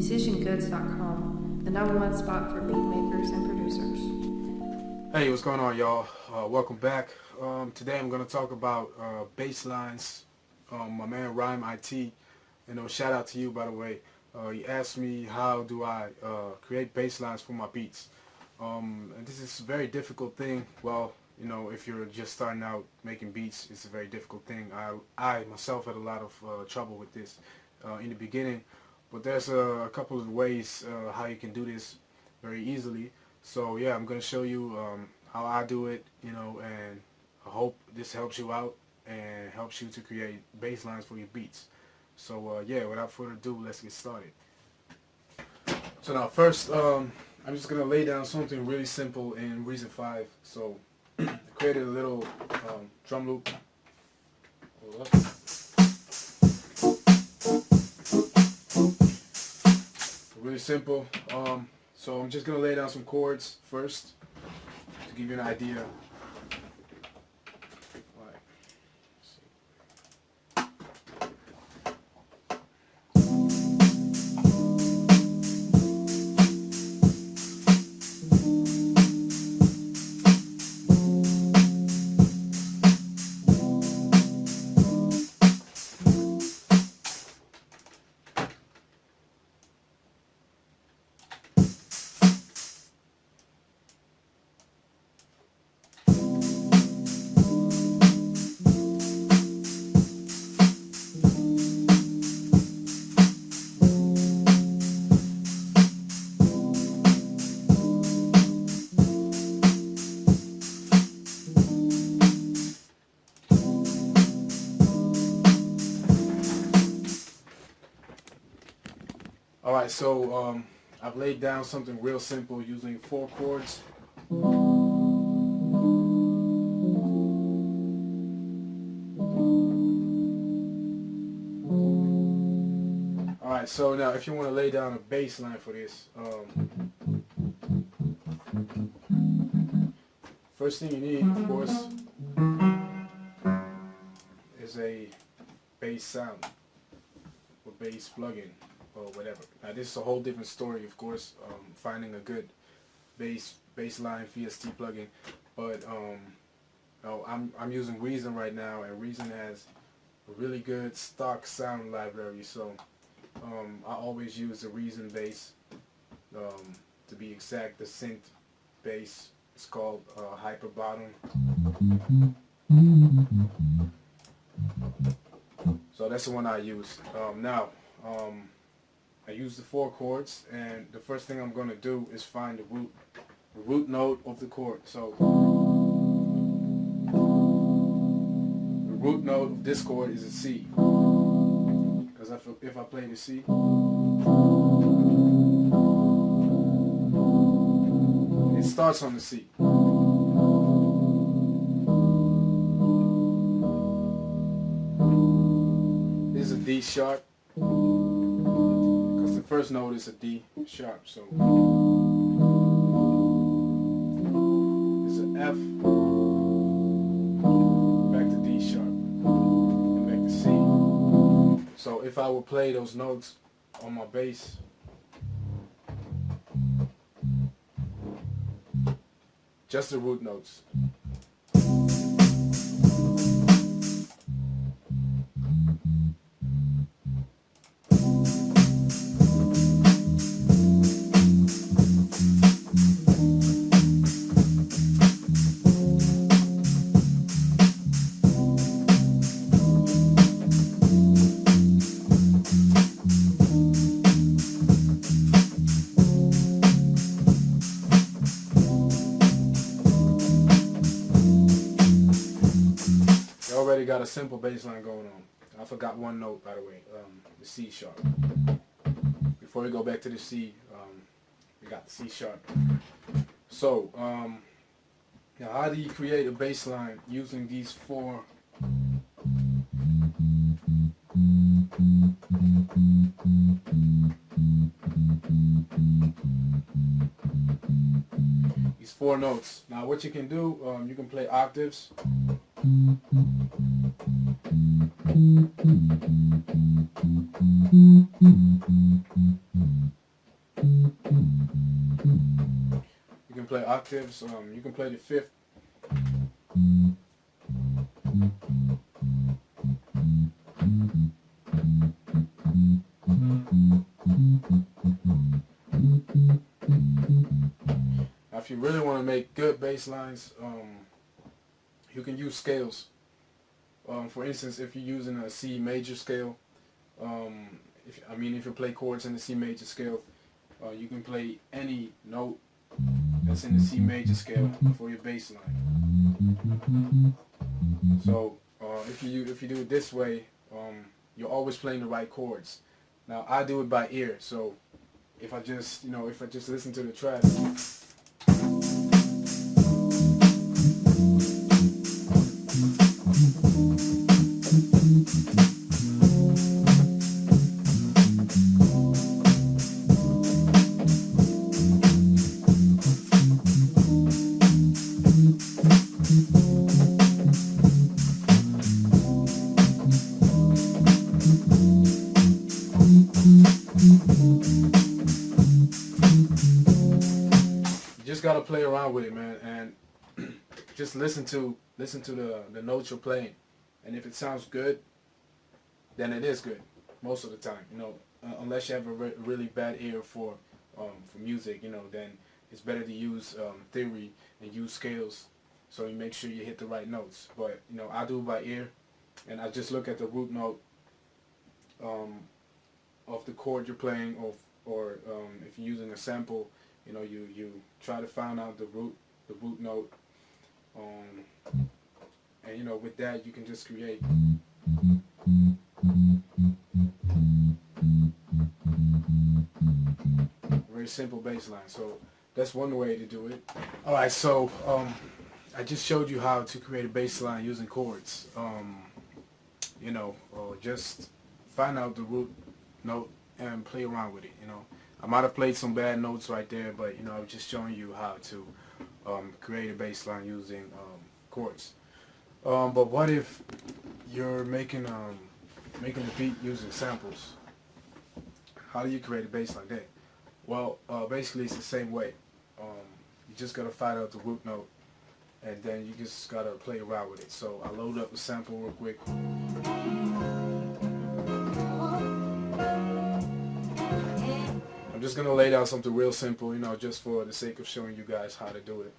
musiciangoods.com, the #1 spot for beat makers and producers. Hey, what's going on, y'all? Welcome back. Today I'm going to talk about bass lines. My man Rhyme IT, shout out to you, by the way. He asked me how do I create bass lines for my beats. And this is a very difficult thing. Well, if you're just starting out making beats, it's a very difficult thing. I myself had a lot of trouble with this in the beginning, but there's a couple of ways how you can do this very easily. So yeah, I'm going to show you how I do it, and I hope this helps you out and helps you to create bass lines for your beats. So yeah, without further ado, let's get started. So now first, I'm just going to lay down something really simple in Reason 5. So I created a little drum loop. Really simple. So I'm just going to lay down some chords first to give you an idea. Alright, so I've laid down something real simple using 4 chords. Alright, so now if you want to lay down a bass line for this, first thing you need, of course, is a bass sound or bass plugin or whatever. Now this is a whole different story, of course, finding a good bassline VST plugin, but I'm using Reason right now, and Reason has a really good stock sound library. So I always use the Reason bass. To be exact, the synth bass is called Hyper Bottom. So that's the one I use. Now I use the 4 chords, and the first thing I'm going to do is find the root note of the chord. So the root note of this chord is a C, because if I play the C, it starts on the C. This is a D sharp. The first note is a D sharp, so it's an F, back to D sharp, and back to C. So if I would play those notes on my bass, just the root notes. Already got a simple bass line going on. I forgot one note, by the way, the C sharp. Before we go back to the C, we got the C sharp. So now how do you create a bass line using these 4 notes? Now what you can do, you can play octaves. You can play octaves. You can play the fifth. Now, if you really want to make good bass lines, you can use scales. For instance, if you're using a C major scale, if you play chords in the C major scale, you can play any note that's in the C major scale for your bass line. So if you do it this way, you're always playing the right chords. Now I do it by ear, so if I just listen to the track. You just gotta play around with it, man, and just listen to the notes you're playing, and if it sounds good, then it is good most of the time. Unless you have a really bad ear for music, then it's better to use theory and use scales, so you make sure you hit the right notes. But I do it by ear, and I just look at the root note of the chord you're playing, or if you're using a sample, you try to find out the root note, and with that you can just create a very simple bass line. So that's one way to do it. Alright, so I just showed you how to create a bass line using chords. Just find out the root note and play around with it. I might have played some bad notes right there, but I was just showing you how to create a bass line using chords. But what if you're making a beat using samples? How do you create a bass like that? Well, basically it's the same way. You just gotta find out the root note, and then you just gotta play around with it. So I load up a sample real quick. I'm just gonna lay down something real simple, just for the sake of showing you guys how to do it.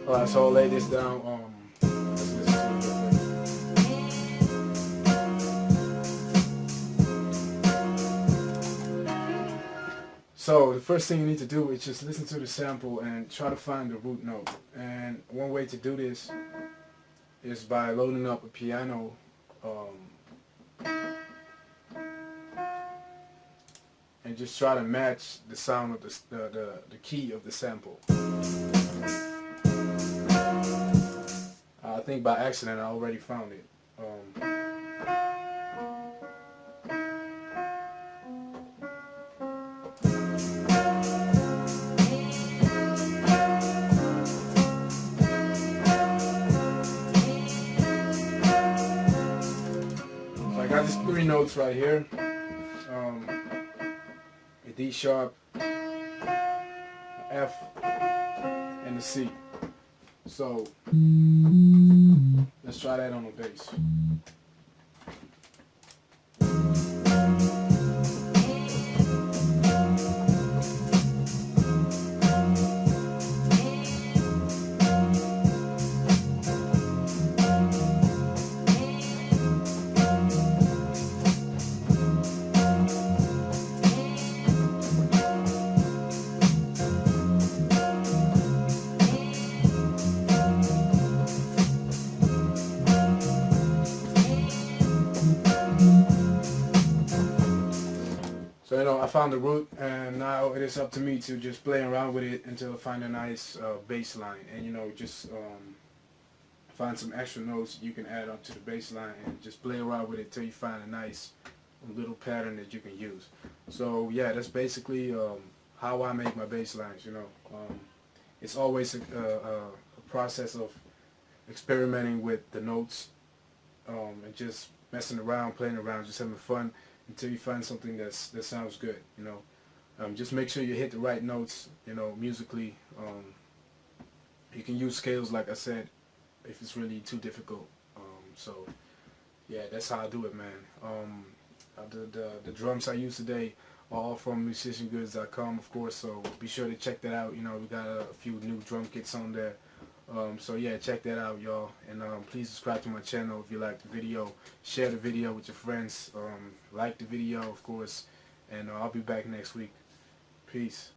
Alright, so I'll lay this down. Let's listen to it real quick. So the first thing you need to do is just listen to the sample and try to find the root note. And one way to do this is by loading up a piano, and just try to match the sound of the key of the sample. I think by accident I already found it. So I got these three notes right here. A D sharp, a F, and a C. So let's try that on the bass. found the root, and now it is up to me to just play around with it until I find a nice bass line, and you know, just find some extra notes you can add up to the bass line, and just play around with it till you find a nice little pattern that you can use. So yeah, that's basically how I make my bass lines. You know, it's always a process of experimenting with the notes, and just messing around, playing around, just having fun until you find something that sounds good. You know, just make sure you hit the right notes. You know, musically. You can use scales, like I said, if it's really too difficult. So yeah, that's how I do it, man. The drums I use today are all from musiciangoods.com, of course, so be sure to check that out. You know, we got a few new drum kits on there. So yeah, check that out, y'all, and please subscribe to my channel if you like the video. Share the video with your friends. Like the video, of course, and I'll be back next week. Peace.